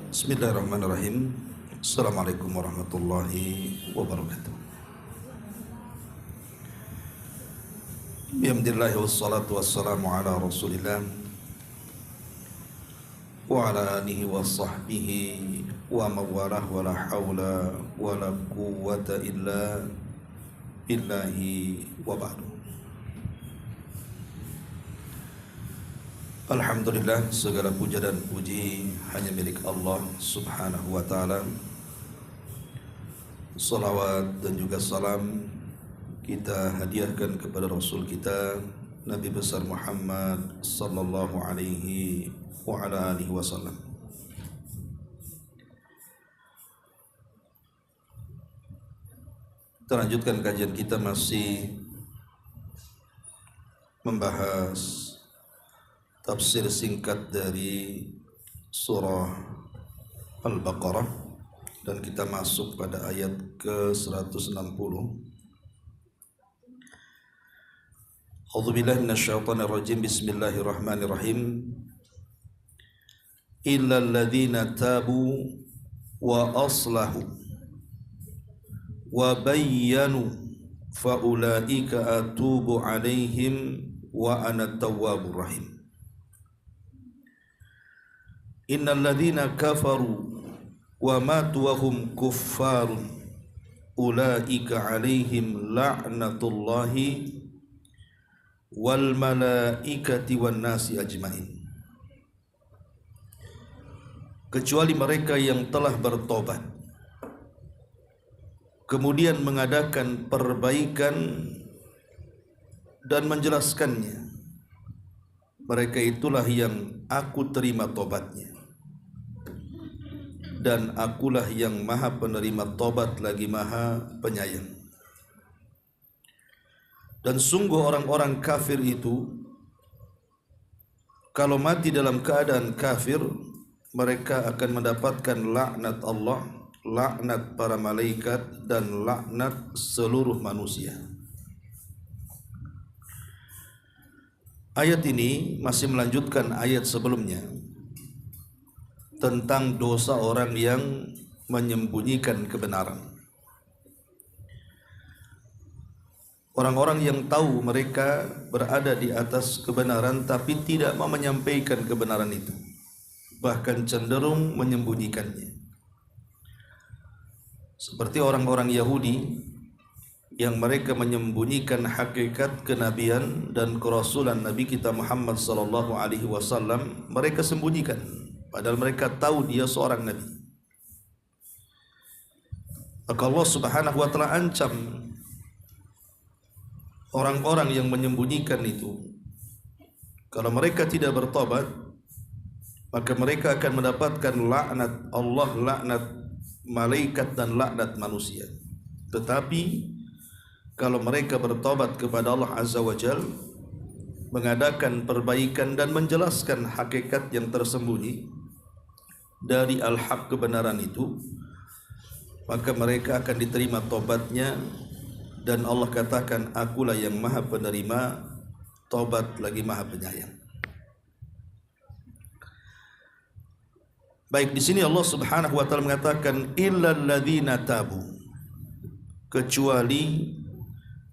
Bismillahirrahmanirrahim. Assalamualaikum warahmatullahi wabarakatuh. Alhamdulillah wassalatu wassalamu ala Rasulillah wa ala alihi wa sahbihi wa mawalah wa la hawla wa la quwwata illa billahi wa ba'du. Alhamdulillah, segala puja dan puji hanya milik Allah subhanahu wa ta'ala. Salawat dan juga salam kita hadiahkan kepada Rasul kita Nabi besar Muhammad sallallahu alaihi wa ala alihi wasallam. Kita lanjutkan kajian kita, masih membahas tafsir singkat dari surah Al-Baqarah, dan kita masuk pada ayat ke-160. A'udzubillahi minasyaitonir rajim. Bismillahirrahmanirrahim. Illal ladzina tabu wa aslahu wa bayyanu fa ulaika atubu alaihim wa ana tawwabur rahim. Innal ladzina kafaru wa matu wa hum kuffarun ulaika alaihim la'natullahi wal malaikati wan nasi ajmain, kecuali mereka yang telah bertobat kemudian mengadakan perbaikan dan menjelaskannya, mereka itulah yang aku terima tobatnya, dan akulah yang maha penerima tobat lagi maha penyayang. Dan sungguh orang-orang kafir itu kalau mati dalam keadaan kafir, mereka akan mendapatkan laknat Allah, laknat para malaikat, dan laknat seluruh manusia. Ayat ini masih melanjutkan ayat sebelumnya tentang dosa orang yang menyembunyikan kebenaran. Orang-orang yang tahu mereka berada di atas kebenaran tapi tidak mau menyampaikan kebenaran itu, bahkan cenderung menyembunyikannya. Seperti orang-orang Yahudi yang mereka menyembunyikan hakikat kenabian dan kerasulan Nabi kita Muhammad sallallahu alaihi wasallam, mereka sembunyikan padahal mereka tahu dia seorang nabi. Maka Allah subhanahu wa ta'ala ancam orang-orang yang menyembunyikan itu, kalau mereka tidak bertobat maka mereka akan mendapatkan laknat Allah, laknat malaikat, dan laknat manusia. Tetapi kalau mereka bertobat kepada Allah azza wa jal, mengadakan perbaikan dan menjelaskan hakikat yang tersembunyi dari al-haq, kebenaran itu, maka mereka akan diterima tobatnya, dan Allah katakan akulah yang maha penerima tobat lagi maha penyayang. Baik, di sini Allah subhanahu wa ta'ala mengatakan illal ladzina tabu, kecuali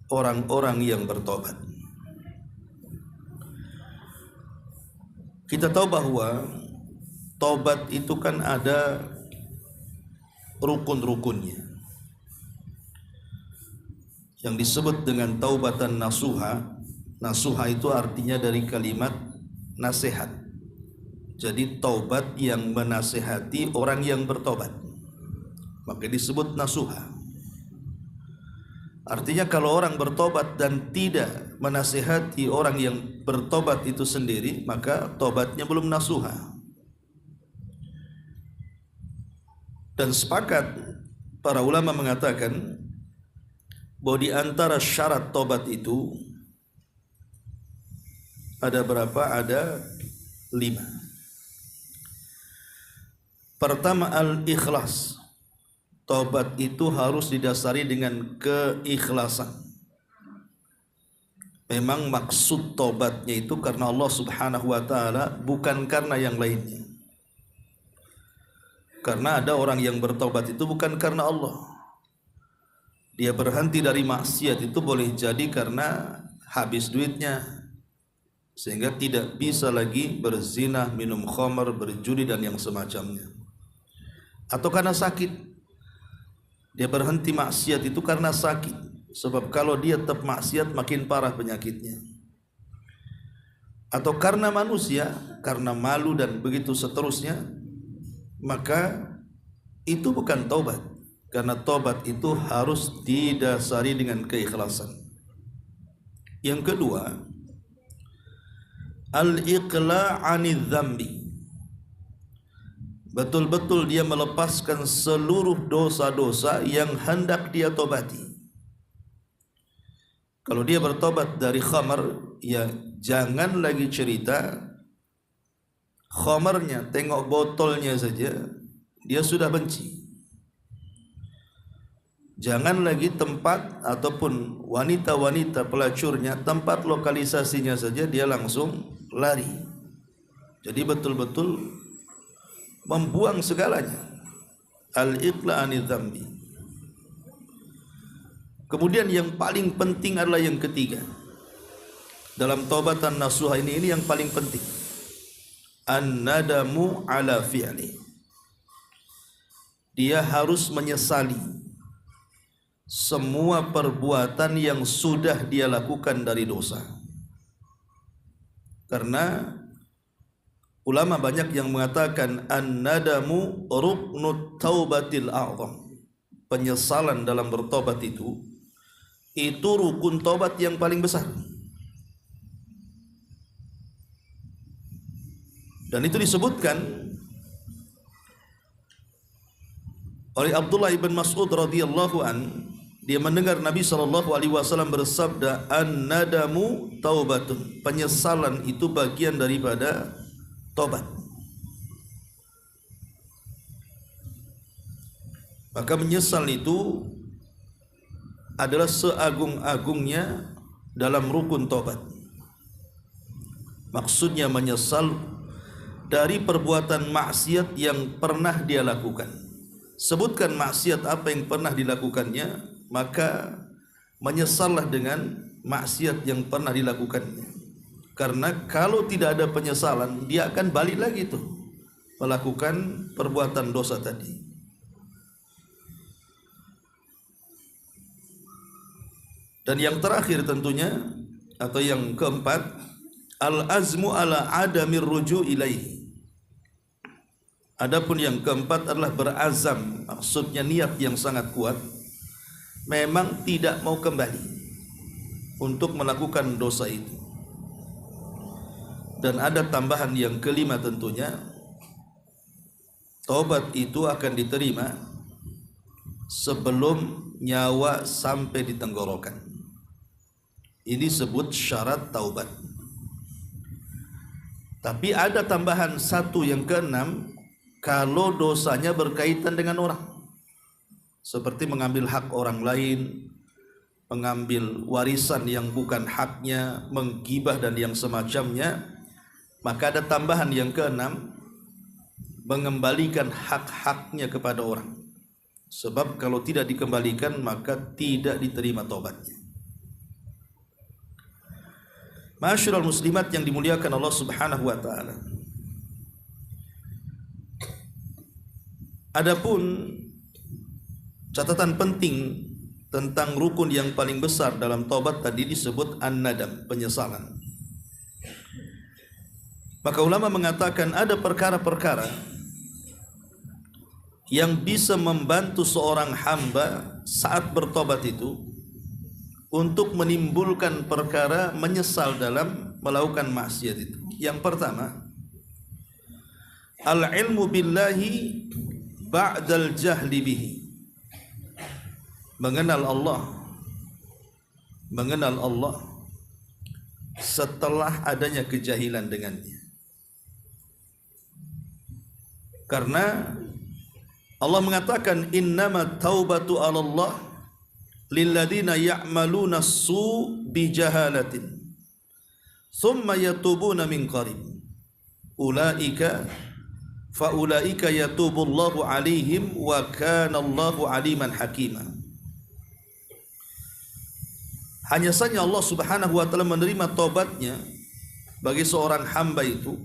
orang-orang yang bertobat. Kita tahu bahwa tobat itu kan ada rukun-rukunnya yang disebut dengan taubatan nasuha. Nasuha itu artinya dari kalimat nasihat. Jadi taubat yang menasihati orang yang bertobat, maka disebut nasuha. Artinya kalau orang bertobat dan tidak menasihati orang yang bertobat itu sendiri, maka tobatnya belum nasuha. Dan sepakat para ulama mengatakan bahwa di antara syarat tobat itu ada berapa? Ada 5. Pertama, al-ikhlas. Tobat itu harus didasari dengan keikhlasan. Memang maksud tobatnya itu karena Allah subhanahu wa ta'ala, bukan karena yang lainnya. Karena ada orang yang bertobat itu bukan karena Allah. Dia berhenti dari maksiat itu boleh jadi karena habis duitnya, sehingga tidak bisa lagi berzina, minum khamar, berjudi dan yang semacamnya. Atau karena sakit. Dia berhenti maksiat itu karena sakit. Sebab kalau dia tetap maksiat makin parah penyakitnya. Atau karena manusia, karena malu dan begitu seterusnya, maka itu bukan taubat. Karena taubat itu harus didasari dengan keikhlasan. Yang kedua, al-iqla' 'anidz dzambi. Betul-betul dia melepaskan seluruh dosa-dosa yang hendak dia tobati. Kalau dia bertobat dari khamar, ya jangan lagi cerita khamarnya, tengok botolnya saja dia sudah benci. Jangan lagi tempat ataupun wanita-wanita pelacurnya, tempat lokalisasinya saja dia langsung lari. Jadi betul-betul membuang segalanya. Al-iqla' 'anidz dzambi. Kemudian yang paling penting adalah yang ketiga. Dalam taubatan nasuha ini yang paling penting. An-nadamu 'ala fi'li. Dia harus menyesali semua perbuatan yang sudah dia lakukan dari dosa. Karena ulama banyak yang mengatakan an-nadamu ruknut taubatil a'zam. Penyesalan dalam bertobat itu rukun tobat yang paling besar. Dan itu disebutkan oleh Abdullah ibn Mas'ud radhiyallahu an, dia mendengar Nabi SAW bersabda, an-nadamu taubatun. Penyesalan itu bagian daripada tobat. Maka menyesal itu adalah seagung-agungnya dalam rukun tobat. Maksudnya menyesal dari perbuatan maksiat yang pernah dia lakukan. Sebutkan maksiat apa yang pernah dilakukannya, maka menyesallah dengan maksiat yang pernah dilakukannya. Karena kalau tidak ada penyesalan, dia akan balik lagi tuh melakukan perbuatan dosa tadi. Dan yang terakhir tentunya, atau yang keempat, al-azmu ala adamir ruju' ilaihi. Adapun yang keempat adalah berazam, maksudnya niat yang sangat kuat, memang tidak mau kembali untuk melakukan dosa itu. Dan ada tambahan yang kelima tentunya, taubat itu akan diterima sebelum nyawa sampai di tenggorokan. Ini disebut syarat taubat. Tapi ada tambahan satu yang keenam, kalau dosanya berkaitan dengan orang, seperti mengambil hak orang lain, mengambil warisan yang bukan haknya, menggibah dan yang semacamnya, maka ada tambahan yang keenam, mengembalikan hak-haknya kepada orang. Sebab kalau tidak dikembalikan maka tidak diterima taubatnya. Ma'asyiral muslimat yang dimuliakan Allah Subhanahu wa taala. Adapun catatan penting tentang rukun yang paling besar dalam taubat tadi disebut an-nadam, penyesalan. Maka ulama mengatakan ada perkara-perkara yang bisa membantu seorang hamba saat bertobat itu untuk menimbulkan perkara menyesal dalam melakukan maksiat itu. Yang pertama, al-ilmu billahi ba'dal jahli bihi. Mengenal Allah setelah adanya kejahilan dengannya. Karena Allah mengatakan innama taubatu 'ala Allah lilladzina ya'maluna as-su' bijahalatin thumma yatubuna min qarib ulaika faulaika yatubullahu alaihim wa kana Allahu aliman hakima. Hanya saja Allah Subhanahu wa taala menerima tobatnya bagi seorang hamba itu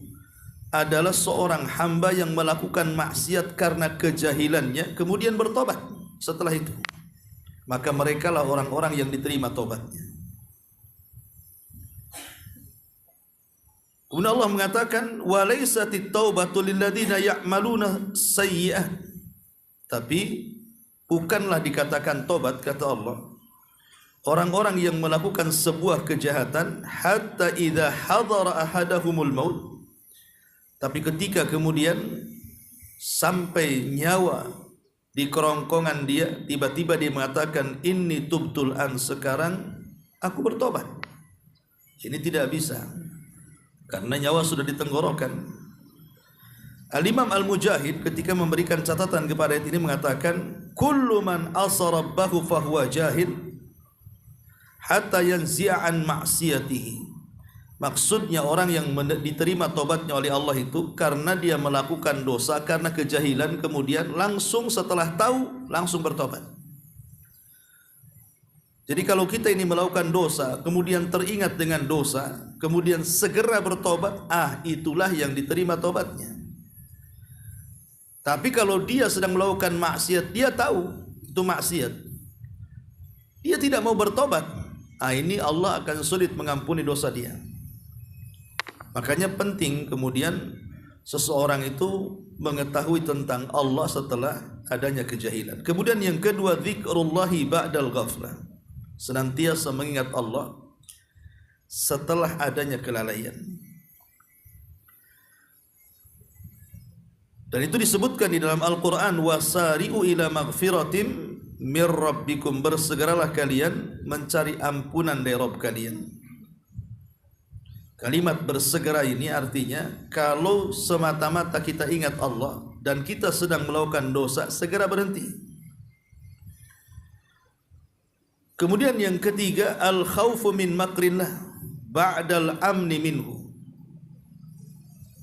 adalah seorang hamba yang melakukan maksiat karena kejahilannya kemudian bertobat setelah itu. Maka merekalah orang-orang yang diterima tobatnya. Kemudian Allah mengatakan walaisatit taubatu lilladzina ya'maluna sayyi'at. Tapi bukanlah dikatakan tobat, kata Allah, orang-orang yang melakukan sebuah kejahatan hatta idza hadara ahadahumul maut. Tapi ketika kemudian sampai nyawa di kerongkongan dia, tiba-tiba dia mengatakan inni tubtul an, sekarang aku bertobat. Ini tidak bisa, karena nyawa sudah ditenggorokan. Al-Imam Al-Mujahid ketika memberikan catatan kepada ayat ini mengatakan kullu man asarabahu fahuwa jahil hatta yanzi'a an ma'siyatihi. Maksudnya orang yang diterima tobatnya oleh Allah itu karena dia melakukan dosa karena kejahilan, kemudian langsung setelah tahu langsung bertobat. Jadi kalau kita ini melakukan dosa kemudian teringat dengan dosa kemudian segera bertobat, itulah yang diterima tobatnya. Tapi kalau dia sedang melakukan maksiat, dia tahu itu maksiat, dia tidak mau bertobat, ini Allah akan sulit mengampuni dosa dia. Makanya penting kemudian seseorang itu mengetahui tentang Allah setelah adanya kejahilan. Kemudian yang kedua, dzikrullahi ba'dal ghaflah. Senantiasa mengingat Allah setelah adanya kelalaian. Dan itu disebutkan di dalam Al-Quran, wasari'u ila maghfiratim mir rabbikum, bersegeralah kalian mencari ampunan dari Rabb kalian. Kalimat bersegera ini artinya kalau semata-mata kita ingat Allah dan kita sedang melakukan dosa, segera berhenti. Kemudian yang ketiga, al-khawfu min makrillah ba'dal amni minhu.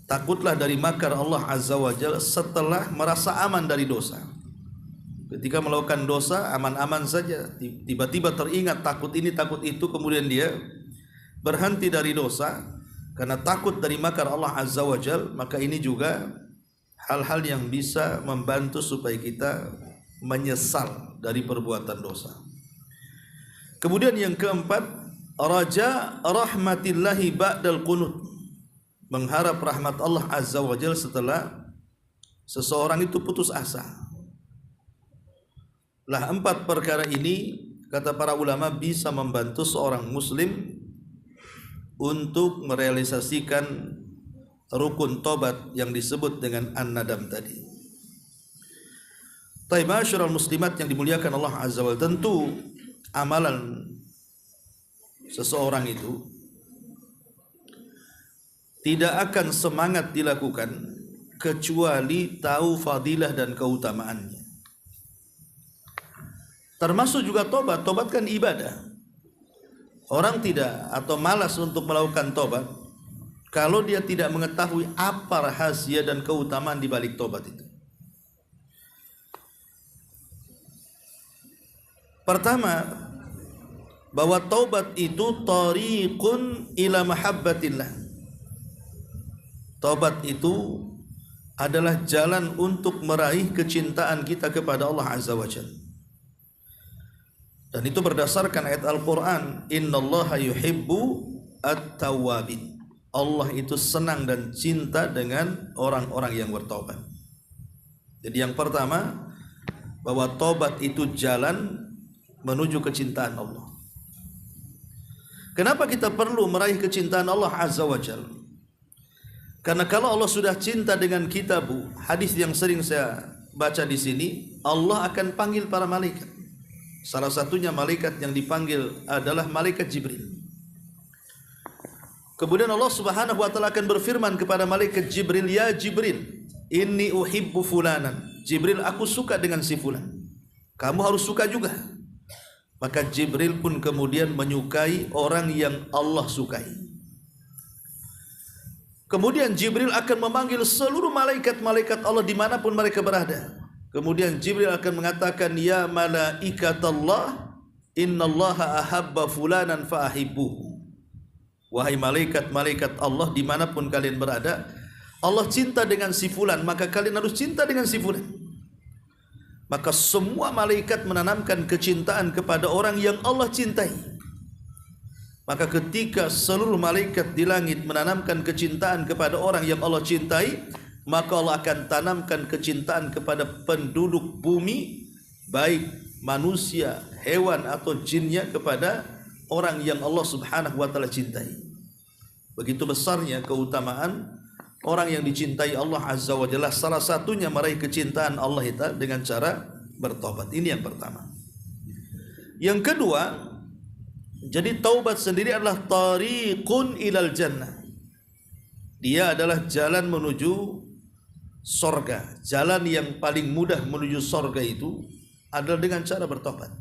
Takutlah dari makar Allah Azza wa Jalla setelah merasa aman dari dosa. Ketika melakukan dosa aman-aman saja, tiba-tiba teringat takut ini takut itu, kemudian dia berhenti dari dosa karena takut dari makar Allah Azza wa Jalla. Maka ini juga hal-hal yang bisa membantu supaya kita menyesal dari perbuatan dosa. Kemudian yang keempat, raja rahmatillahi ba'dal qunut, mengharap rahmat Allah Azza wa Jalla setelah seseorang itu putus asa. Lah, 4 perkara ini kata para ulama bisa membantu seorang muslim untuk merealisasikan rukun tobat yang disebut dengan an-nadam tadi. Ma'asyiral muslimat yang dimuliakan Allah Azza wa Jalla, tentu amalan seseorang itu tidak akan semangat dilakukan kecuali tahu fadilah dan keutamaannya. Termasuk juga tobat. Tobat kan ibadah. Orang tidak atau malas untuk melakukan tobat kalau dia tidak mengetahui apa rahasia dan keutamaan di balik tobat itu. Pertama, bahwa taubat itu tariqun ila mahabbatillah. Taubat itu adalah jalan untuk meraih kecintaan kita kepada Allah Azza wa Jalla. Dan itu berdasarkan ayat Al-Quran, innallaha yuhibbu at-tawwabin. Allah itu senang dan cinta dengan orang-orang yang bertobat. Jadi yang pertama, bahwa tobat itu jalan menuju kecintaan Allah. Kenapa kita perlu meraih kecintaan Allah Azza wa Jalla? Karena kalau Allah sudah cinta dengan kita, hadis yang sering saya baca di sini, Allah akan panggil para malaikat. Salah satunya malaikat yang dipanggil adalah malaikat Jibril. Kemudian Allah Subhanahu wa taala akan berfirman kepada malaikat Jibril, ya Jibril, inni uhibbu fulanan. Jibril, aku suka dengan si fulan. Kamu harus suka juga. Maka Jibril pun kemudian menyukai orang yang Allah sukai. Kemudian Jibril akan memanggil seluruh malaikat-malaikat Allah dimanapun mereka berada. Kemudian Jibril akan mengatakan, ya malaikatallah, innallaha ahabba fulanan fa'ahibbuhu. Wahai malaikat-malaikat Allah dimanapun kalian berada, Allah cinta dengan si fulan, maka kalian harus cinta dengan si fulan. Maka semua malaikat menanamkan kecintaan kepada orang yang Allah cintai. Maka ketika seluruh malaikat di langit menanamkan kecintaan kepada orang yang Allah cintai, maka Allah akan tanamkan kecintaan kepada penduduk bumi, baik manusia, hewan atau jinnya, kepada orang yang Allah subhanahu wa ta'ala cintai. Begitu besarnya keutamaan orang yang dicintai Allah azza wa jalla. Salah satunya meraih kecintaan Allah itu dengan cara bertobat. Ini yang pertama. Yang kedua, jadi taubat sendiri adalah tariqun ilal jannah. Dia adalah jalan menuju sorga. Jalan yang paling mudah menuju sorga itu adalah dengan cara bertobat.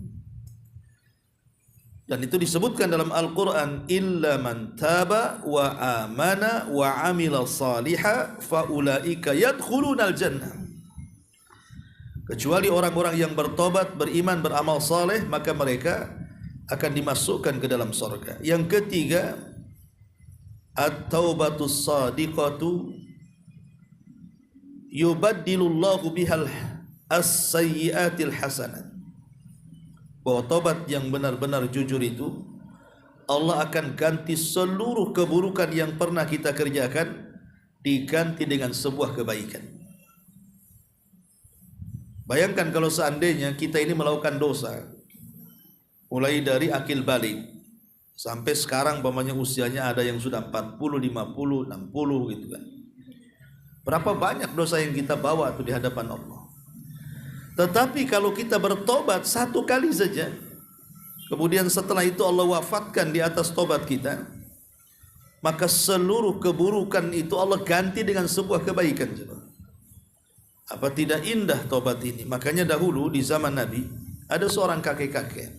Dan itu disebutkan dalam Al-Quran, illa man taba wa amana wa amila saliha faulaika yadkhulunal jannah. Kecuali orang-orang yang bertobat, beriman, beramal saleh, maka mereka akan dimasukkan ke dalam surga. Yang ketiga, at-taubatus sadiqatu yubaddilullahu bihal as-sayyiatil hasanat. Bahwa taubat yang benar-benar jujur itu, Allah akan ganti seluruh keburukan yang pernah kita kerjakan, diganti dengan sebuah kebaikan. Bayangkan kalau seandainya kita ini melakukan dosa, mulai dari akil balik sampai sekarang, umpamanya usianya ada yang sudah 40, 50, 60 gitu kan. Berapa banyak dosa yang kita bawa tuh di hadapan Allah. Tetapi kalau kita bertobat satu kali saja, kemudian setelah itu Allah wafatkan di atas tobat kita, maka seluruh keburukan itu Allah ganti dengan sebuah kebaikan. Apa tidak indah tobat ini? Makanya dahulu di zaman Nabi ada seorang kakek-kakek,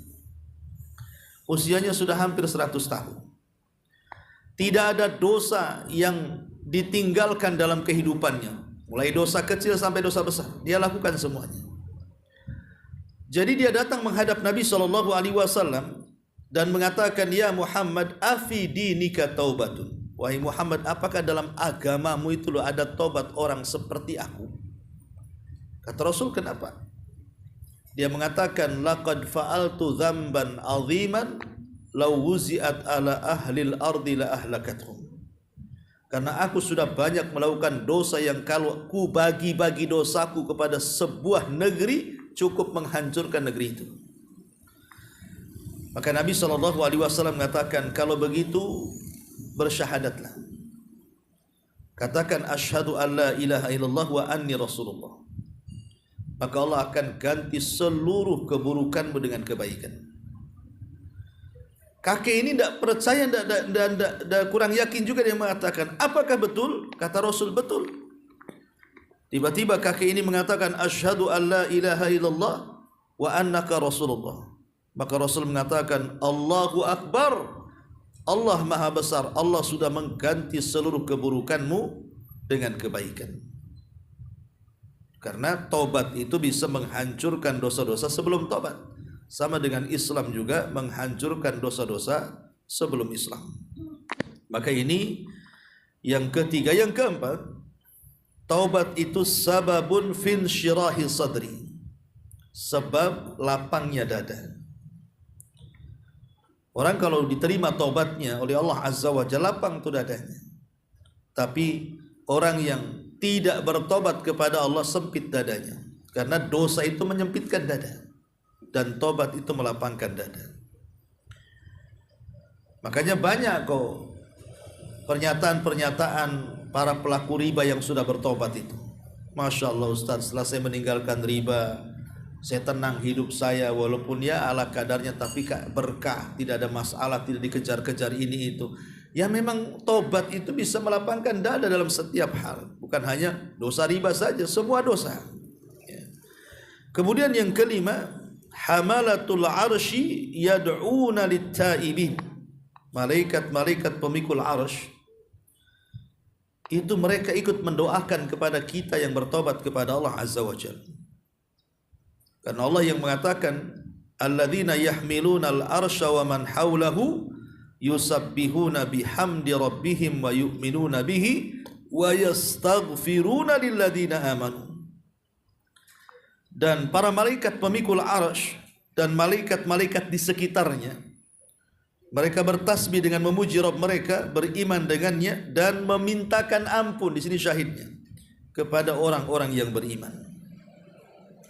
usianya sudah hampir 100 tahun. Tidak ada dosa yang ditinggalkan dalam kehidupannya, mulai dosa kecil sampai dosa besar, dia lakukan semuanya. Jadi dia datang menghadap Nabi SAW dan mengatakan, ya Muhammad, afi dinika taubatun. Wahai Muhammad, apakah dalam agamamu itu ada tobat orang seperti aku? Kata Rasul, kenapa? Dia mengatakan, laqad fa'altu dzamban 'aziman law wuzi'at ala ahlil ardi la ahlakathum. Karena aku sudah banyak melakukan dosa yang kalau ku bagi-bagi dosaku kepada sebuah negeri cukup menghancurkan negeri itu. Maka Nabi SAW mengatakan, kalau begitu bersyahadatlah. Katakan asyhadu an la ilaha illallah wa anni rasulullah. Maka Allah akan ganti seluruh keburukanmu dengan kebaikan. Kakek ini tidak percaya dan kurang yakin juga, dia mengatakan, apakah betul? Kata Rasul, betul. Tiba-tiba kakek ini mengatakan, asyhadu an la ilaha illallah wa annaka rasulullah. Maka Rasul mengatakan, Allahu akbar, Allah maha besar, Allah sudah mengganti seluruh keburukanmu dengan kebaikan. Karena taubat itu bisa menghancurkan dosa-dosa sebelum taubat. Sama dengan Islam juga menghancurkan dosa-dosa sebelum Islam. Maka ini yang ketiga. Yang keempat, taubat itu sababun fin syirahi sadri, sebab lapangnya dada. Orang kalau diterima taubatnya oleh Allah Azza wa Jalla, lapang itu dadanya. Tapi orang yang tidak bertobat kepada Allah, sempit dadanya. Karena dosa itu menyempitkan dada, dan tobat itu melapangkan dada. Makanya banyak kok pernyataan-pernyataan para pelaku riba yang sudah bertobat itu. Masya Allah Ustaz, setelah saya meninggalkan riba, saya tenang hidup saya, walaupun ya ala kadarnya, tapi berkah, tidak ada masalah, tidak dikejar-kejar ini itu. Ya memang tobat itu bisa melapangkan dada dalam setiap hal, bukan hanya dosa riba saja, semua dosa. Ya. Kemudian yang kelima, hamalatul arsy yad'una lit-taibin. Malaikat-malaikat pemikul arsy itu mereka ikut mendoakan kepada kita yang bertobat kepada Allah Azza wa Jalla. Karena Allah yang mengatakan, alladzina yahmiluna al-arsha wa man hawlahu yusabbihuna bihamdi rabbihim wa yu'minuna bihi wa yastaghfiruna lilladzina amanu. Dan para malaikat pemikul arsy dan malaikat-malaikat di sekitarnya, mereka bertasbih dengan memuji Rabb mereka, beriman dengannya dan memintakan ampun, di sini syahidnya, kepada orang-orang yang beriman.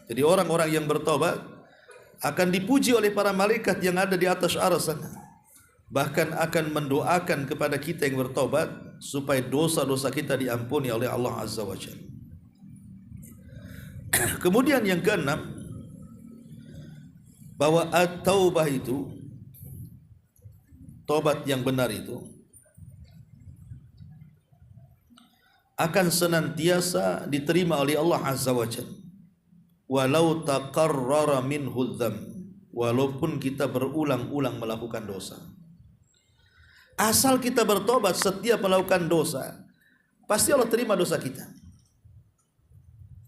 Jadi orang-orang yang bertobat akan dipuji oleh para malaikat yang ada di atas arsy sana. Bahkan akan mendoakan kepada kita yang bertobat supaya dosa-dosa kita diampuni oleh Allah Azza wa Jalla. Kemudian yang keenam, bahwa at-taubah itu, tobat yang benar itu, akan senantiasa diterima oleh Allah Azza wa Jalla, walau taqarrara minhu dzam, walaupun kita berulang-ulang melakukan dosa. Asal kita bertobat setiap melakukan dosa, pasti Allah terima dosa kita.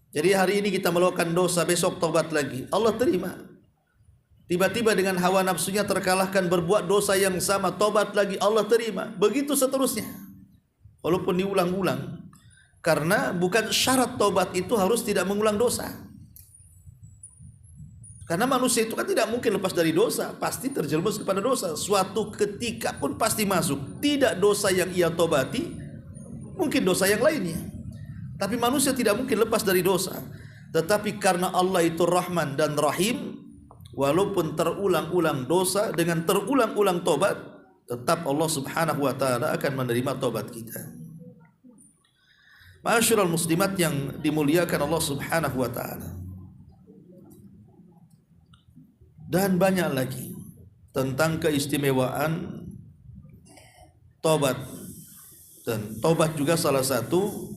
Jadi hari ini kita melakukan dosa, besok tobat lagi, Allah terima. Tiba-tiba dengan hawa nafsunya terkalahkan, berbuat dosa yang sama, tobat lagi, Allah terima. Begitu seterusnya, walaupun diulang-ulang. Karena bukan syarat tobat itu harus tidak mengulang dosa. Karena manusia itu kan tidak mungkin lepas dari dosa, pasti terjerumus kepada dosa. Suatu ketika pun pasti masuk. Tidak dosa yang ia tobati, mungkin dosa yang lainnya. Tapi manusia tidak mungkin lepas dari dosa. Tetapi karena Allah itu Rahman dan Rahim, walaupun terulang-ulang dosa, dengan terulang-ulang tobat, tetap Allah Subhanahu wa ta'ala akan menerima tobat kita. Ma'asyiral muslimat yang dimuliakan Allah Subhanahu wa ta'ala. Dan banyak lagi tentang keistimewaan tobat. Dan tobat juga salah satu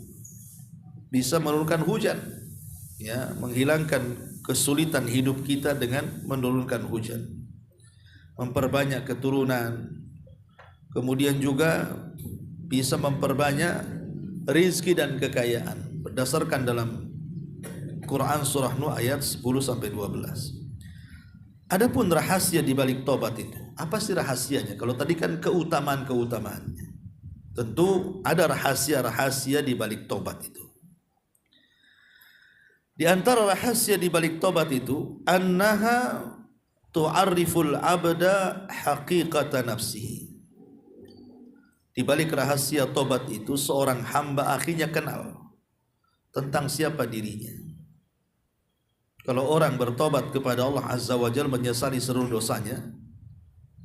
bisa menurunkan hujan, ya, menghilangkan kesulitan hidup kita dengan menurunkan hujan, memperbanyak keturunan, kemudian juga bisa memperbanyak rizki dan kekayaan, berdasarkan dalam Quran surah Nuh ayat 10-12. Adapun rahasia di balik tobat itu, apa sih rahasianya? Kalau tadi kan keutamaan-keutamaannya, tentu ada rahasia-rahasia di balik tobat itu. Di antara rahasia di balik tobat itu, annaha tu'arriful abda haqiqata nafsihi. Di balik rahasia tobat itu, seorang hamba akhirnya kenal tentang siapa dirinya. Kalau orang bertobat kepada Allah Azza wa Jalla, menyesali seluruh dosanya,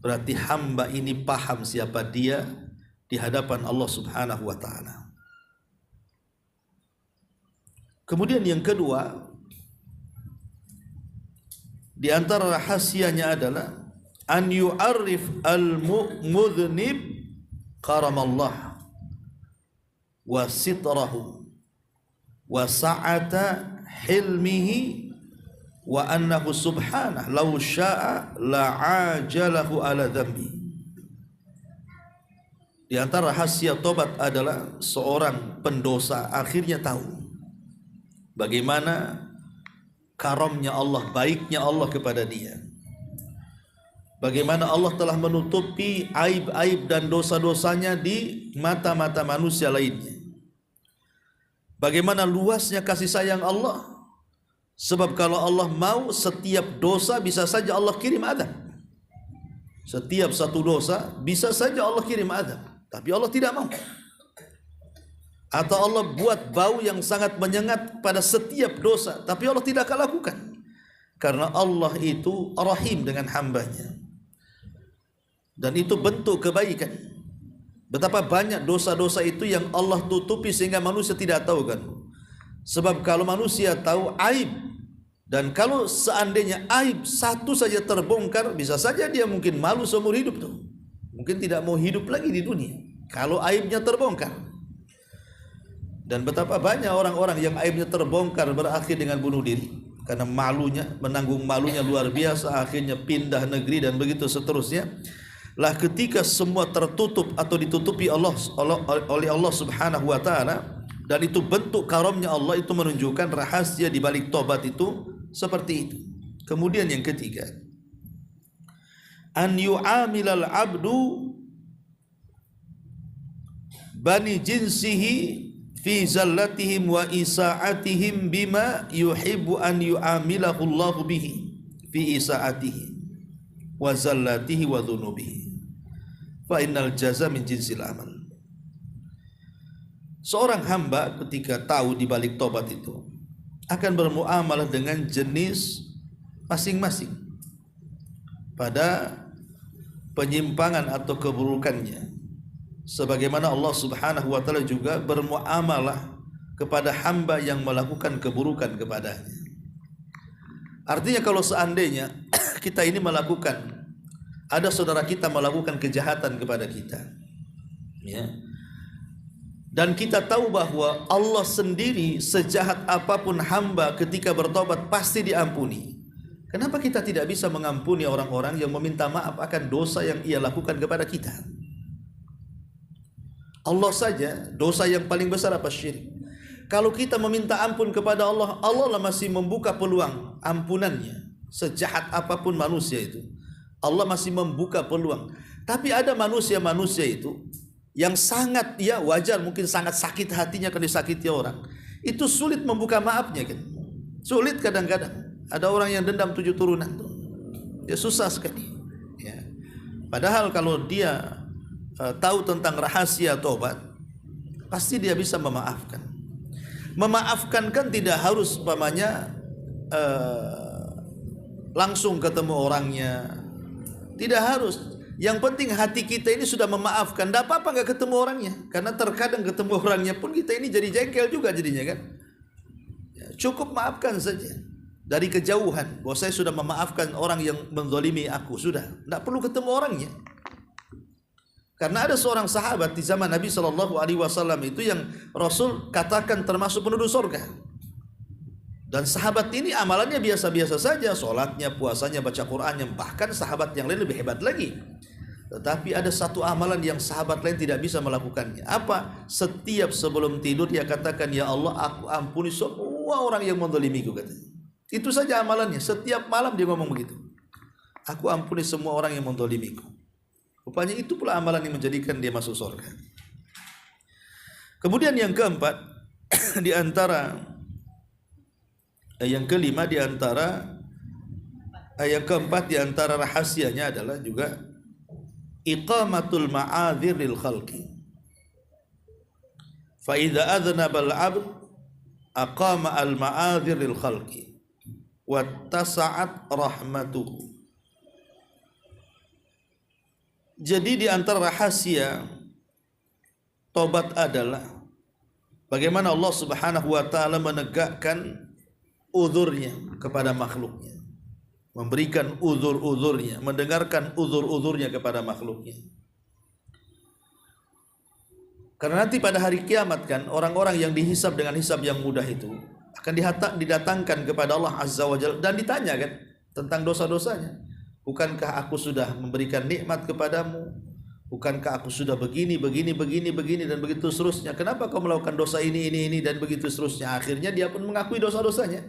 berarti hamba ini paham siapa dia di hadapan Allah Subhanahu wa ta'ala. Kemudian yang kedua, di antara rahasianya adalah an yu'arrif al-mudhnib karamallah wa sitrahu wa sa'ata hilmihi wa annahu subhanahu law sya'a la'ajalahu ala dhanbi. Di antara rahasia tobat adalah seorang pendosa akhirnya tahu bagaimana karamnya Allah, baiknya Allah kepada dia. Bagaimana Allah telah menutupi aib-aib dan dosa-dosanya di mata-mata manusia lainnya. Bagaimana luasnya kasih sayang Allah. Sebab kalau Allah mau, setiap dosa bisa saja Allah kirim azab. Setiap satu dosa bisa saja Allah kirim azab, tapi Allah tidak mau. Atau Allah buat bau yang sangat menyengat pada setiap dosa, tapi Allah tidak akan lakukan. Karena Allah itu rahim dengan hambanya. Dan itu bentuk kebaikan. Betapa banyak dosa-dosa itu yang Allah tutupi sehingga manusia tidak tahu kan. Sebab kalau manusia tahu aib, dan kalau seandainya aib satu saja terbongkar, bisa saja dia mungkin malu seumur hidup tuh. Mungkin tidak mau hidup lagi di dunia kalau aibnya terbongkar. Dan betapa banyak orang-orang yang aibnya terbongkar berakhir dengan bunuh diri karena malunya, menanggung malunya luar biasa, akhirnya pindah negeri dan begitu seterusnya. lah ketika semua tertutup atau ditutupi oleh Allah Subhanahu wa taala, dan itu bentuk karamnya Allah, itu menunjukkan rahasia di balik tobat itu seperti itu. Kemudian yang ketiga, an yu'amilal abdu bani jinsihi fi zallatihim wa isa'atihim bima yuhibbu an yu'amilahu Allahu bihi fi isa'atihi wa zallatihi wa dhunubihi fa innal jaza min jinsil amal. Seorang hamba ketika tahu di balik tobat itu akan bermuamalah dengan jenis masing-masing pada penyimpangan atau keburukannya, sebagaimana Allah Subhanahu wa taala juga bermuamalah kepada hamba yang melakukan keburukan kepadanya. Artinya kalau seandainya kita ini melakukan, ada saudara kita melakukan kejahatan kepada kita, ya, dan kita tahu bahwa Allah sendiri sejahat apapun hamba ketika bertobat pasti diampuni. Kenapa kita tidak bisa mengampuni orang-orang yang meminta maaf akan dosa yang ia lakukan kepada kita? Allah saja dosa yang paling besar apa? Syirik. Kalau kita meminta ampun kepada Allah, Allah masih membuka peluang ampunannya. Sejahat apapun manusia itu, Allah masih membuka peluang. Tapi ada manusia-manusia itu yang sangat, ya wajar mungkin sangat sakit hatinya kalau disakiti orang, itu sulit membuka maafnya kan? Sulit kadang-kadang. Ada orang yang dendam 7 turunan tuh, ya susah sekali, ya. Padahal kalau dia tahu tentang rahasia tobat, pasti dia bisa memaafkan. Memaafkan kan tidak harus umpamanya langsung ketemu orangnya, tidak harus. Yang penting hati kita ini sudah memaafkan. Tidak apa-apa nggak ketemu orangnya, karena terkadang ketemu orangnya pun kita ini jadi jengkel juga jadinya kan. Ya, cukup maafkan saja dari kejauhan, bahwa saya sudah memaafkan orang yang menzalimi aku, sudah, tidak perlu ketemu orangnya. Karena ada seorang sahabat di zaman Nabi SAW itu yang Rasul katakan termasuk penduduk surga. Dan sahabat ini amalannya biasa-biasa saja, sholatnya, puasanya, baca Qur'annya, bahkan sahabat yang lain lebih hebat lagi. Tetapi ada satu amalan yang sahabat lain tidak bisa melakukannya. Apa? Setiap sebelum tidur dia katakan, ya Allah, aku ampuni semua orang yang menzalimiku, katanya. Itu saja amalannya. Setiap malam dia ngomong begitu. Aku ampuni semua orang yang menzalimiku. Rupanya itu pula amalan yang menjadikan dia masuk surga. Kemudian yang keempat, di antara yang kelima di antara yang keempat di antara rahasianya adalah juga iqamatul ma'adzir lil khalqi. Fa idza adhnaba al-'abd aqama al-ma'adzir lil khalqi wattasa'at rahmatuhu. Jadi di antara rahasia tobat adalah bagaimana Allah Subhanahu wa taala menegakkan uzurnya kepada makhluknya, memberikan uzur-uzurnya, mendengarkan uzur-uzurnya kepada makhluknya. Karena nanti pada hari kiamat kan, orang-orang yang dihisab dengan hisab yang mudah itu akan didatangkan kepada Allah Azza wa Jalla dan ditanya kan tentang dosa-dosanya. Bukankah aku sudah memberikan nikmat kepadamu? Bukankah aku sudah begini dan begitu seterusnya? Kenapa kau melakukan dosa ini dan begitu seterusnya? Akhirnya dia pun mengakui dosa-dosanya.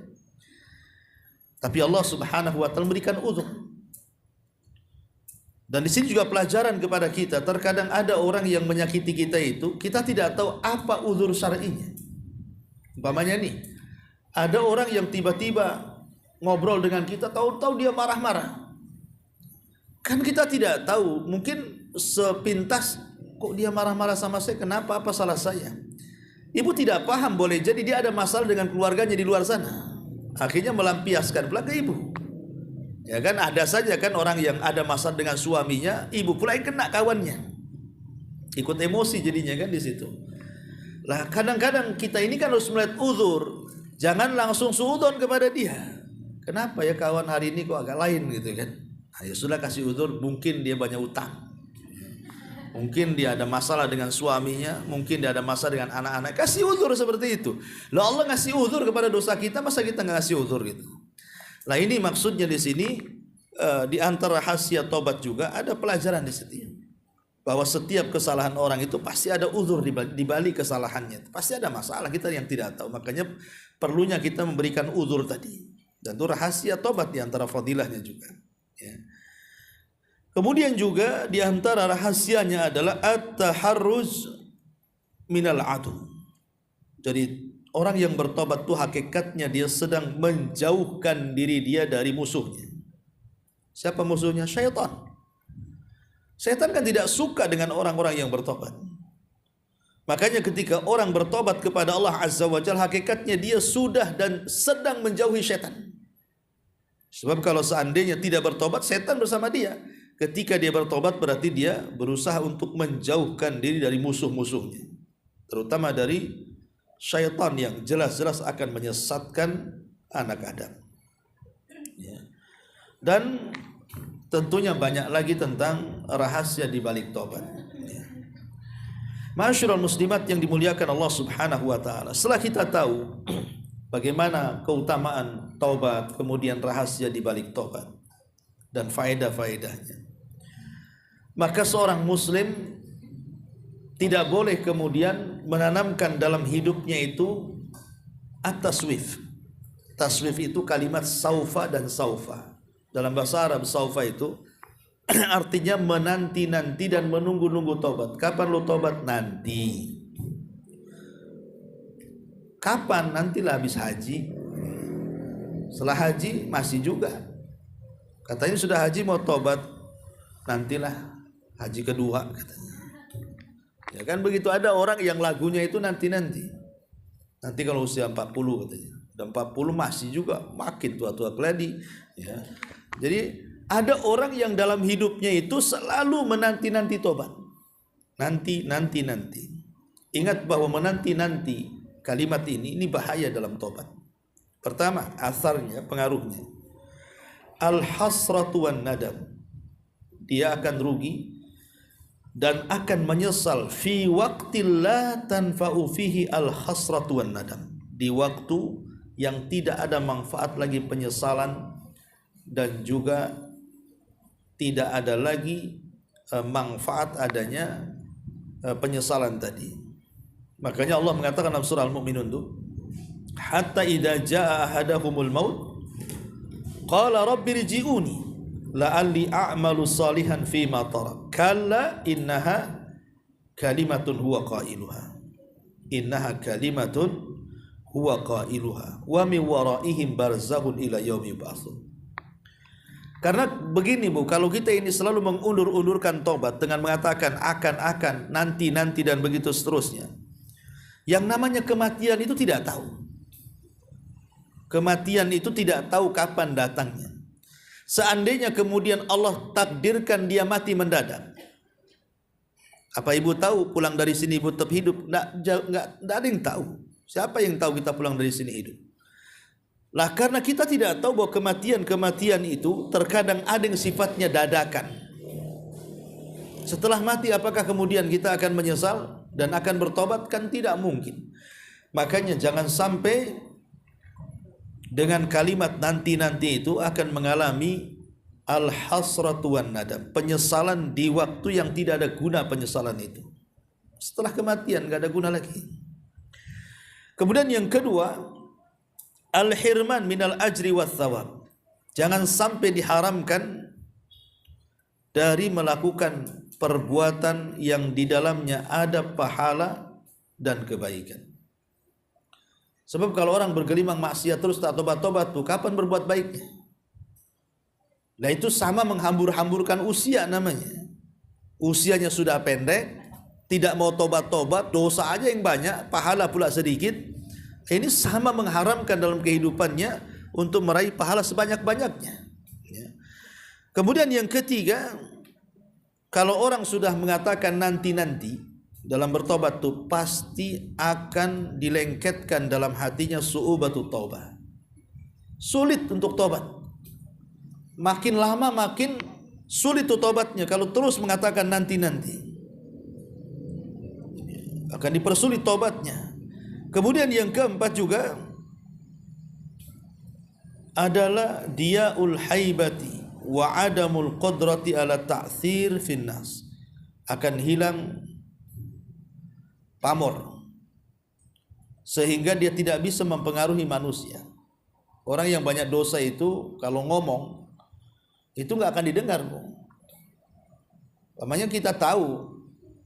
Tapi Allah Subhanahu wa taala memberikan uzur. Dan di sini juga pelajaran kepada kita. Terkadang ada orang yang menyakiti kita itu, kita tidak tahu apa uzur syar'inya. Umpamanya nih, ada orang yang tiba-tiba ngobrol dengan kita, tahu-tahu dia marah-marah. Kan kita tidak tahu, mungkin sepintas, kok dia marah-marah sama saya, kenapa, apa salah saya? Ibu tidak paham, boleh jadi dia ada masalah dengan keluarganya di luar sana. Akhirnya melampiaskan pula ke ibu. Ya kan, ada saja kan orang yang ada masalah dengan suaminya, ibu pula yang kena kawannya. Ikut emosi jadinya kan di situ. Lah kadang-kadang kita ini kan harus melihat uzur, jangan langsung suudzon kepada dia. Kenapa ya kawan hari ini kok agak lain gitu kan? Nah, ya sudah kasih uzur, mungkin dia banyak utang. Mungkin dia ada masalah dengan suaminya, mungkin dia ada masalah dengan anak-anak. Kasih uzur seperti itu. Lah Allah ngasih uzur kepada dosa kita, masa kita nggak ngasih uzur gitu? Lah ini maksudnya di sini di antara rahasia tobat juga ada pelajaran di situ, bahwa setiap kesalahan orang itu pasti ada uzur di balik kesalahannya, pasti ada masalah kita yang tidak tahu. Makanya perlunya kita memberikan uzur tadi, dan itu rahasia tobat di antara fadilahnya juga, ya. Kemudian juga di antara rahasianya adalah at-taharruz minal adu. Jadi orang yang bertobat itu hakikatnya dia sedang menjauhkan diri dia dari musuhnya. Siapa musuhnya? Syaitan. Syaitan kan tidak suka dengan orang-orang yang bertobat. Makanya ketika orang bertobat kepada Allah Azza wa Jalla, hakikatnya dia sudah dan sedang menjauhi syaitan. Sebab kalau seandainya tidak bertobat, syaitan bersama dia. Ketika dia bertobat berarti dia berusaha untuk menjauhkan diri dari musuh-musuhnya, terutama dari syaitan yang jelas-jelas akan menyesatkan anak Adam, ya. Dan tentunya banyak lagi tentang rahasia di balik tobat, ya. Ma'asyiral muslimat yang dimuliakan Allah Subhanahu wa taala, setelah kita tahu bagaimana keutamaan taubat, kemudian rahasia di balik tobat dan faedah-faedahnya, maka seorang muslim tidak boleh kemudian menanamkan dalam hidupnya itu at-taswif. Taswif itu kalimat saufa dan saufa. Dalam bahasa Arab saufa itu artinya menanti-nanti dan menunggu-nunggu tobat. Kapan lu tobat? Nanti. Kapan? Nantilah habis haji. Setelah haji masih juga. Katanya sudah haji mau tobat, nantilah haji kedua katanya. Ya kan begitu, ada orang yang lagunya itu nanti-nanti. Nanti kalau usia 40 katanya. Dan 40 masih juga makin tua-tua keladi, ya. Jadi ada orang yang dalam hidupnya itu selalu menanti-nanti tobat. Nanti. Ingat bahwa menanti-nanti kalimat ini bahaya dalam tobat. Pertama, asarnya, pengaruhnya, al-hasratu wan nadam. Dia akan rugi dan akan menyesal fi waqtil la tanfa'u fihi al-hasratu wan nadam. Di waktu yang tidak ada manfaat lagi penyesalan dan juga tidak ada lagi manfaat adanya penyesalan tadi. Makanya Allah mengatakan dalam surah Al-Mu'minun itu, hatta idza jaa ahadahumul maut qala rabbirji'uni la'alli a'malu salihan fima tarak kalla innaha kalimatun huwa qailuha wa min waraihim barzakhun ila yaumi yub'atsun. Karena begini Bu, kalau kita ini selalu mengundur-undurkan tobat dengan mengatakan akan, nanti dan begitu seterusnya, yang namanya kematian itu tidak tahu. Kematian itu tidak tahu kapan datangnya. Seandainya kemudian Allah takdirkan dia mati mendadak, apa ibu tahu pulang dari sini ibu tetap hidup? Nggak ada yang tahu. Siapa yang tahu kita pulang dari sini hidup? Lah karena kita tidak tahu bahwa kematian itu terkadang ada yang sifatnya dadakan. Setelah mati apakah kemudian kita akan menyesal dan akan bertobat? Kan tidak mungkin. Makanya jangan sampai dengan kalimat nanti itu akan mengalami al-hasratu wan nadam, penyesalan di waktu yang tidak ada guna penyesalan itu. Setelah kematian gak ada guna lagi. Kemudian yang kedua, al-hirman minal ajri wath thawab. Jangan sampai diharamkan dari melakukan perbuatan yang di dalamnya ada pahala dan kebaikan. Sebab kalau orang bergelimang maksiat terus tak tobat-tobat tuh, kapan berbuat baiknya? Nah itu sama menghambur-hamburkan usia namanya. Usianya sudah pendek, tidak mau tobat-tobat, dosa aja yang banyak, pahala pula sedikit. Ini sama mengharamkan dalam kehidupannya untuk meraih pahala sebanyak-banyaknya. Ya. Kemudian yang ketiga, kalau orang sudah mengatakan nanti dalam bertobat tuh pasti akan dilengketkan dalam hatinya su'ubatut taubah. Sulit untuk tobat. Makin lama makin sulit tuh tobatnya kalau terus mengatakan nanti. Akan dipersulit tobatnya. Kemudian yang keempat juga adalah diaul haibati wa adamul qudrati ala ta'thir finnas, akan hilang pamor sehingga dia tidak bisa mempengaruhi manusia. Orang yang banyak dosa itu kalau ngomong itu nggak akan didengar. Namanya kita tahu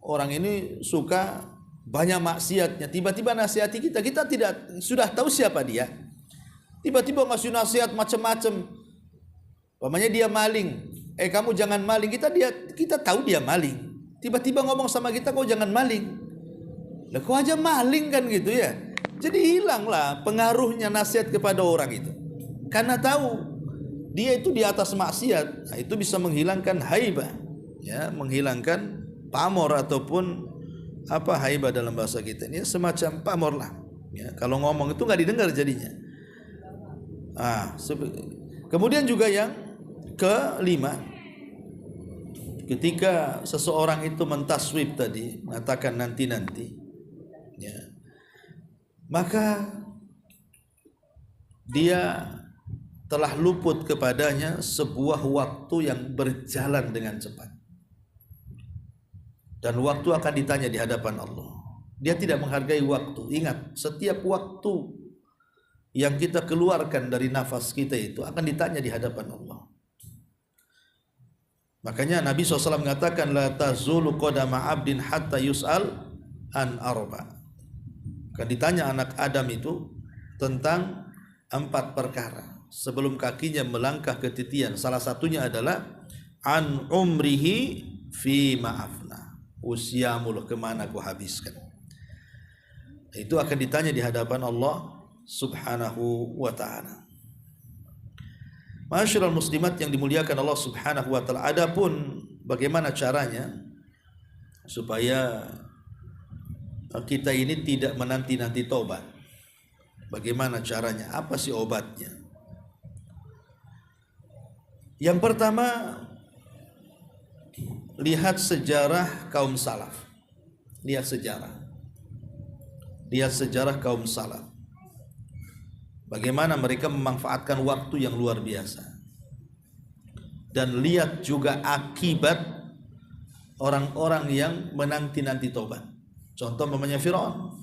orang ini suka banyak maksiatnya, tiba-tiba nasihati kita tidak sudah tahu siapa dia, tiba-tiba ngasih nasihat macam-macam. Namanya dia maling, kamu jangan maling, kita tahu dia maling, tiba-tiba ngomong sama kita kau jangan maling, lah kau aja maling kan gitu ya. Jadi hilanglah pengaruhnya nasihat kepada orang itu, karena tahu dia itu di atas maksiat. Nah, itu bisa menghilangkan haibah, ya, menghilangkan pamor ataupun apa haibah dalam bahasa kita ini, semacam pamor lah. Ya, kalau ngomong itu nggak didengar jadinya. Kemudian juga yang kelima, ketika seseorang itu mentaswib tadi, mengatakan nanti-nanti, ya, maka dia telah luput kepadanya sebuah waktu yang berjalan dengan cepat. Dan waktu akan ditanya di hadapan Allah. Dia tidak menghargai waktu. Ingat, setiap waktu yang kita keluarkan dari nafas kita itu akan ditanya di hadapan Allah. Makanya Nabi SAW mengatakan, la tazulu qadama abdin hatta yus'al an arba. Akan ditanya anak Adam itu tentang 4 perkara sebelum kakinya melangkah ke titian. Salah satunya adalah an umrihi fi ma'afna, usiamu loh, kemana kau habiskan. Itu akan ditanya di hadapan Allah Subhanahu wa ta'ala. Masyarul muslimat yang dimuliakan Allah Subhanahu wa ta'ala, adapun bagaimana caranya supaya kita ini tidak menanti-nanti taubat. Bagaimana caranya? Apa sih obatnya? Yang pertama, lihat sejarah kaum salaf. Lihat sejarah kaum salaf. Bagaimana mereka memanfaatkan waktu yang luar biasa. Dan lihat juga akibat orang-orang yang menanti-nanti tobat. Contoh namanya Fir'aun.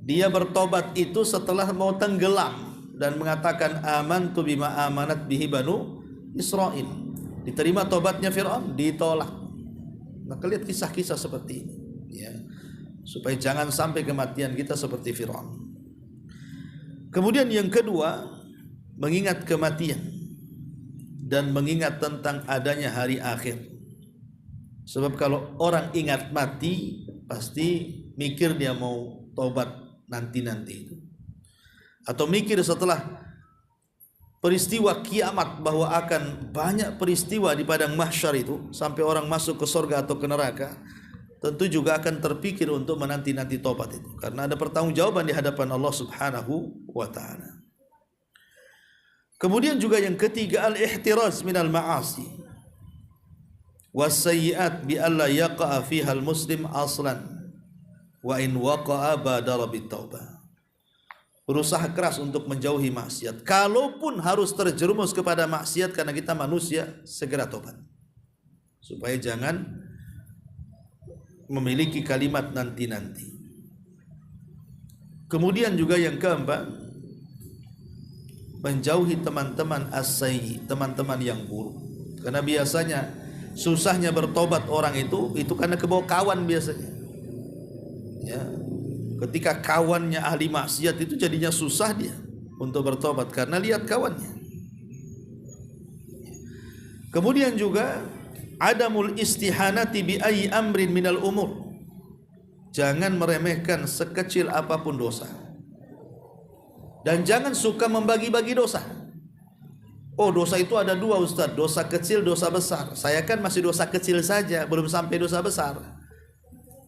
Dia bertobat itu setelah mau tenggelam dan mengatakan amantu bima amanat bihi banu Israil. Diterima tobatnya Fir'aun, ditolak. Maka lihat kisah-kisah seperti ini, ya, supaya jangan sampai kematian kita seperti Fir'aun. Kemudian yang kedua, mengingat kematian dan mengingat tentang adanya hari akhir. Sebab kalau orang ingat mati, pasti mikir dia mau tobat nanti-nanti itu. Atau mikir setelah peristiwa kiamat bahwa akan banyak peristiwa di padang mahsyar itu sampai orang masuk ke surga atau ke neraka, tentu juga akan terpikir untuk menanti-nanti tobat itu, karena ada pertanggungjawaban di hadapan Allah Subhanahu wa ta'ala. Kemudian juga yang ketiga, al-ihtiraz minal ma'asi was-sayyi'at bi alla yaqa'a fiha al-muslim aslan wa in waqa'a badara bit-taubah. Berusaha keras untuk menjauhi maksiat. Kalaupun harus terjerumus kepada maksiat karena kita manusia, segera tobat. Supaya jangan memiliki kalimat nanti-nanti. Kemudian juga yang keempat, menjauhi teman-teman as-sayyi, teman-teman yang buruk. Karena biasanya susahnya bertobat orang itu karena kebawa kawan biasanya. Ya. Ketika kawannya ahli maksiat itu jadinya susah dia untuk bertobat karena lihat kawannya. Kemudian juga adamul istihanati bi ayyi amrin minal umur. Jangan meremehkan sekecil apapun dosa. Dan jangan suka membagi-bagi dosa. Oh, dosa itu ada 2 Ustaz, dosa kecil, dosa besar. Saya kan masih dosa kecil saja, belum sampai dosa besar.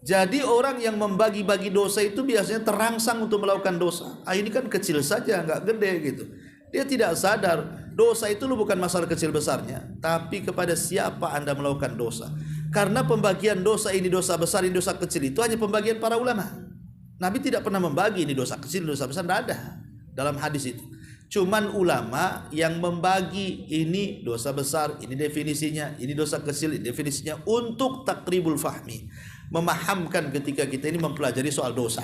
Jadi orang yang membagi-bagi dosa itu biasanya terangsang untuk melakukan dosa. Ini kan kecil saja, nggak gede gitu. Dia tidak sadar dosa itu bukan masalah kecil besarnya, tapi kepada siapa Anda melakukan dosa. Karena pembagian dosa ini dosa besar, ini dosa kecil itu hanya pembagian para ulama. Nabi tidak pernah membagi ini dosa kecil, dosa besar, tidak ada dalam hadis itu. Cuman ulama yang membagi ini dosa besar, ini definisinya, ini dosa kecil, ini definisinya untuk takribul fahmi, memahamkan ketika kita ini mempelajari soal dosa.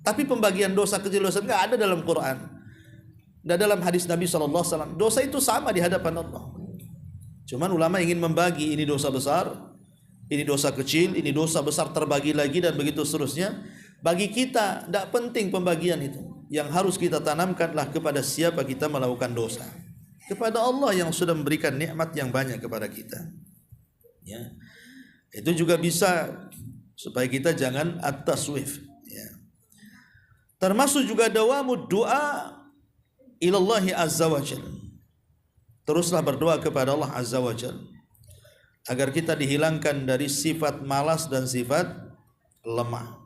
Tapi pembagian dosa kecil dosa enggak ada dalam Quran. Dan dalam hadis Nabi SAW, dosa itu sama di hadapan Allah. Cuman ulama ingin membagi, ini dosa besar, ini dosa kecil, ini dosa besar terbagi lagi, dan begitu seterusnya. Bagi kita tidak penting pembagian itu. Yang harus kita tanamkanlah kepada siapa kita melakukan dosa, kepada Allah yang sudah memberikan nikmat yang banyak kepada kita. Ya. Itu juga bisa supaya kita jangan at-taswif. Ya. Termasuk juga dawamud doa ilallahi azza wa jalla. Teruslah berdoa kepada Allah azza wa jalla agar kita dihilangkan dari sifat malas dan sifat lemah.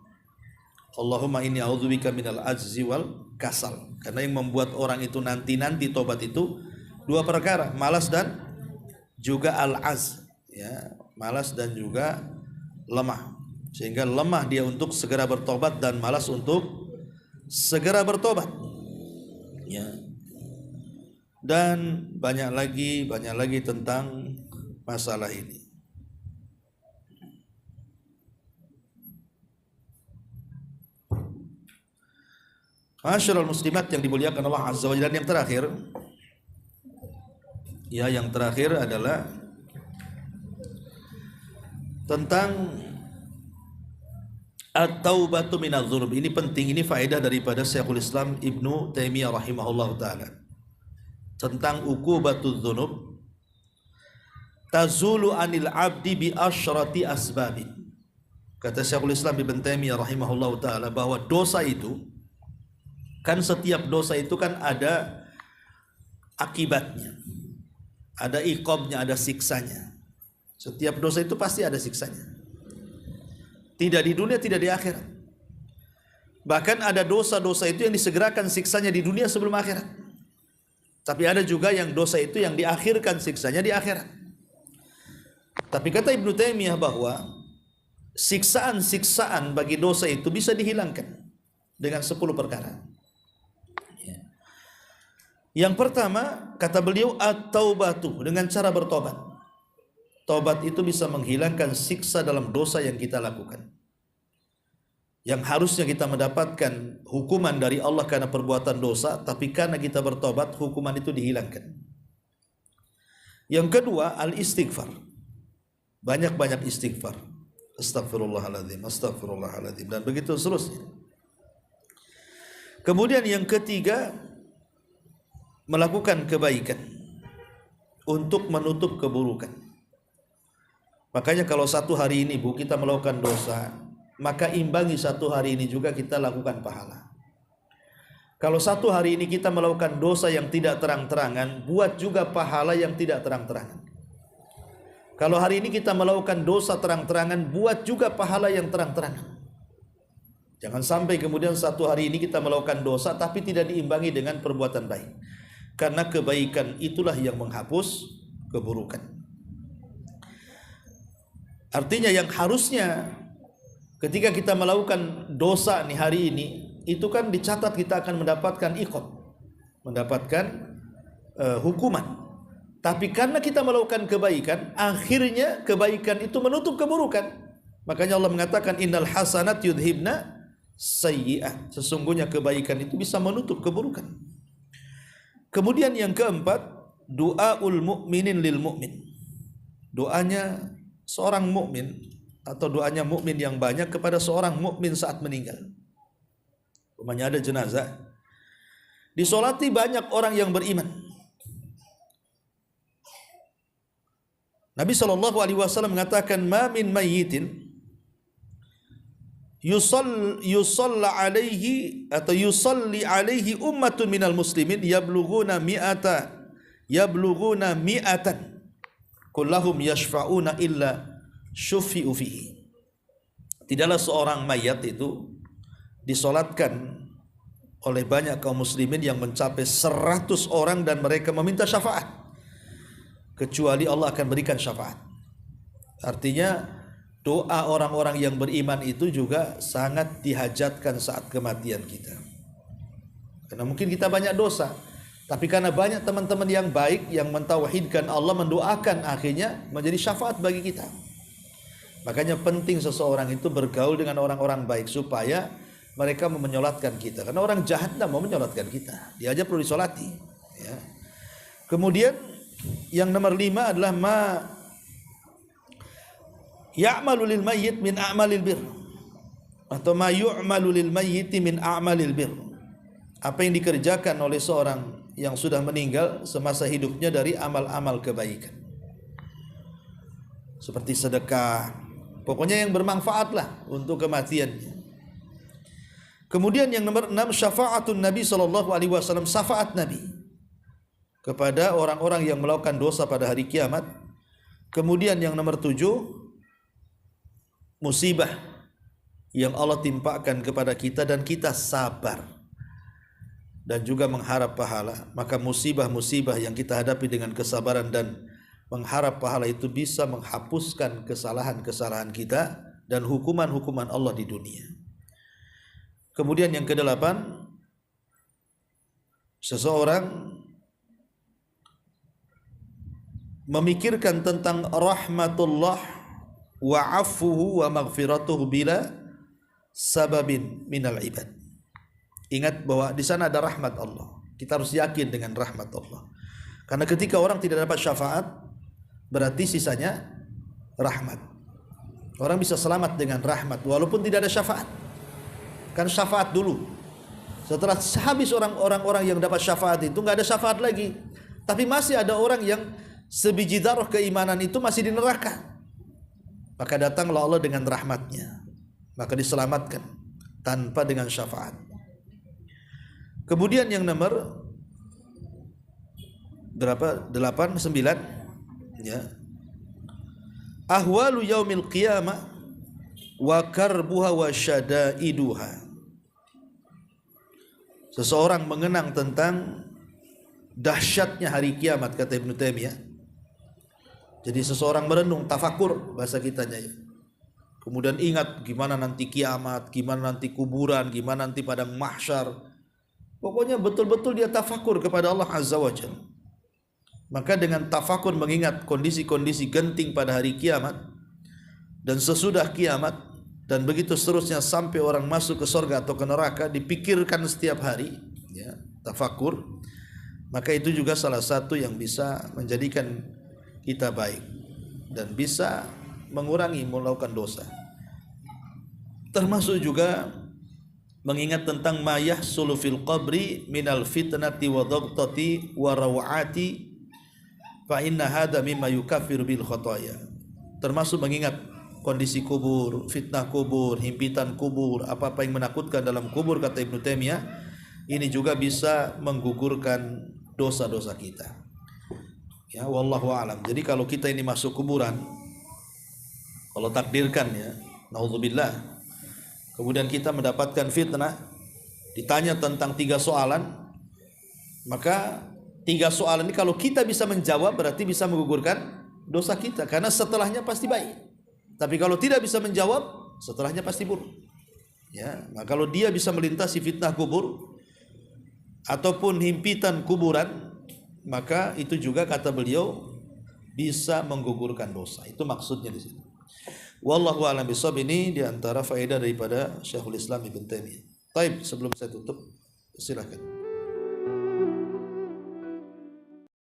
Allahumma inni a'udzubika minal ajzi wal kasal. Karena yang membuat orang itu nanti-nanti tobat itu dua perkara, malas dan juga al-az, ya, malas dan juga lemah. Sehingga lemah dia untuk segera bertobat dan malas untuk segera bertobat. Ya. Dan banyak lagi tentang masalah ini. Masyarul muslimat yang dimuliakan Allah Azza wa Jalla. Yang terakhir, ya, yang terakhir adalah tentang at-taubatu minadz dzunub. Ini penting, ini faedah daripada Syekhul Islam Ibnu Taimiyah rahimahullahu taala. Tentang uqubatudz dzunub tazulu anil abdi bi asyrati asbabin. Kata Syekhul Islam Ibnu Taimiyah rahimahullahu taala bahwa dosa itu kan, setiap dosa itu kan ada akibatnya, ada iqabnya, ada siksanya. Setiap dosa itu pasti ada siksanya. Tidak di dunia, tidak di akhirat. Bahkan ada dosa-dosa itu yang disegerakan siksanya di dunia sebelum akhirat. Tapi ada juga yang dosa itu yang diakhirkan siksanya di akhirat. Tapi kata Ibnu Taimiyah bahwa siksaan-siksaan bagi dosa itu bisa dihilangkan dengan 10 perkara. Yang pertama, kata beliau, at-taubatu, dengan cara bertobat. Tobat itu bisa menghilangkan siksa dalam dosa yang kita lakukan. Yang harusnya kita mendapatkan hukuman dari Allah karena perbuatan dosa, tapi karena kita bertobat, hukuman itu dihilangkan. Yang kedua, al-istighfar. Banyak-banyak istighfar. Astagfirullahaladzim, astagfirullahaladzim, dan begitu seterusnya. Kemudian yang ketiga, melakukan kebaikan untuk menutup keburukan. Makanya kalau satu hari ini Bu kita melakukan dosa, maka imbangi satu hari ini juga kita lakukan pahala. Kalau satu hari ini kita melakukan dosa yang tidak terang-terangan, buat juga pahala yang tidak terang-terangan. Kalau hari ini kita melakukan dosa terang-terangan, buat juga pahala yang terang-terangan. Jangan sampai kemudian satu hari ini kita melakukan dosa tapi tidak diimbangi dengan perbuatan baik. Karena kebaikan itulah yang menghapus keburukan. Artinya yang harusnya ketika kita melakukan dosa nih hari ini, itu kan dicatat kita akan mendapatkan iqab, mendapatkan hukuman. Tapi karena kita melakukan kebaikan, akhirnya kebaikan itu menutup keburukan. Makanya Allah mengatakan innal hasanat yudhibna sayyi'at. Sesungguhnya kebaikan itu bisa menutup keburukan. Kemudian yang keempat, doaul mu'minin lil mu'min. Doanya seorang mukmin atau doanya mukmin yang banyak kepada seorang mukmin saat meninggal. Umpamanya ada jenazah, disolati banyak orang yang beriman. Nabi SAW mengatakan, ma min mayyitin yusalla alaihi atau yusalli alaihi ummatun minal muslimin yablughuna mi'atan kullahum yashfa'una illa syufi'u fihi. Tidaklah seorang mayat itu disolatkan oleh banyak kaum muslimin yang mencapai 100 orang dan mereka meminta syafaat, kecuali Allah akan berikan syafaat. Artinya doa orang-orang yang beriman itu juga sangat dihajatkan saat kematian kita. Karena mungkin kita banyak dosa, Tapi karena banyak teman-teman yang baik yang mentauhidkan Allah, mendoakan, akhirnya menjadi syafaat bagi kita. Makanya penting seseorang itu bergaul dengan orang-orang baik supaya mereka mau menyolatkan kita. Karena orang jahat tidak mau menyolatkan kita. Dia aja perlu disolati. Ya. Kemudian yang nomor 5 adalah ma ya'malu lil mayyit min a'malil bir, atau ma yu'malu lil mayyit min a'malil bir. Apa yang dikerjakan oleh seorang yang sudah meninggal semasa hidupnya dari amal-amal kebaikan, seperti sedekah, pokoknya yang bermanfaat lah untuk kematiannya. Kemudian yang nomor 6, syafaatun Nabi SAW, syafaat Nabi kepada orang-orang yang melakukan dosa pada hari kiamat. Kemudian yang nomor 7, musibah yang Allah timpakan kepada kita dan kita sabar dan juga mengharap pahala. Maka musibah-musibah yang kita hadapi dengan kesabaran dan mengharap pahala itu bisa menghapuskan kesalahan-kesalahan kita dan hukuman-hukuman Allah di dunia. Kemudian yang ke-8, seseorang memikirkan tentang rahmatullah wa afuhu wa maghfiratuhu bila sababin minal ibad. Ingat bahwa di sana ada rahmat Allah. Kita harus yakin dengan rahmat Allah. Karena ketika orang tidak dapat syafaat, berarti sisanya rahmat. Orang bisa selamat dengan rahmat walaupun tidak ada syafaat. Kan syafaat dulu. Setelah habis orang-orang yang dapat syafaat itu, nggak ada syafaat lagi. Tapi masih ada orang yang sebiji darah keimanan itu masih di neraka. Maka datanglah Allah dengan rahmatnya, maka diselamatkan tanpa dengan syafaat. Kemudian yang nomor berapa? 8, 9 ya. Ahwalu yaumil qiyamah wa karbuha wa syadaiduha. Seseorang mengenang tentang dahsyatnya hari kiamat, kata Ibnu Taimiyah. Jadi seseorang merenung, tafakur bahasa kitanya ya. Kemudian ingat gimana nanti kiamat, gimana nanti kuburan, gimana nanti padang mahsyar. Pokoknya betul-betul dia tafakur kepada Allah Azza wa Jalla. Maka dengan tafakur mengingat kondisi-kondisi genting pada hari kiamat dan sesudah kiamat dan begitu seterusnya sampai orang masuk ke surga atau ke neraka, dipikirkan setiap hari ya, tafakur. Maka itu juga salah satu yang bisa menjadikan kita baik dan bisa mengurangi melakukan dosa. Termasuk juga mengingat tentang ma yahsulu fil qabri minal fitnati wa dhaghtati wa rawati fa inna hadza mimma yukaffiru bil khotoya. Termasuk mengingat kondisi kubur, fitnah kubur, himpitan kubur, apa-apa yang menakutkan dalam kubur, kata Ibnu Taimiyah, ini juga bisa menggugurkan dosa-dosa kita. Ya, wallahu a'lam. Jadi kalau kita ini masuk kuburan, kalau takdirkan ya, naudzubillah, kemudian kita mendapatkan fitnah, ditanya tentang 3 soalan, maka 3 soalan ini kalau kita bisa menjawab berarti bisa menggugurkan dosa kita, karena setelahnya pasti baik. Tapi kalau tidak bisa menjawab, setelahnya pasti buruk. Ya, nah kalau dia bisa melintasi fitnah kubur ataupun himpitan kuburan, maka itu juga kata beliau bisa menggugurkan dosa. Itu maksudnya di sini. Wallahu a'lam bishawab. Ini di antara faedah daripada Syekhul Islam Ibnu Taimiyah. Baik, sebelum saya tutup, silakan.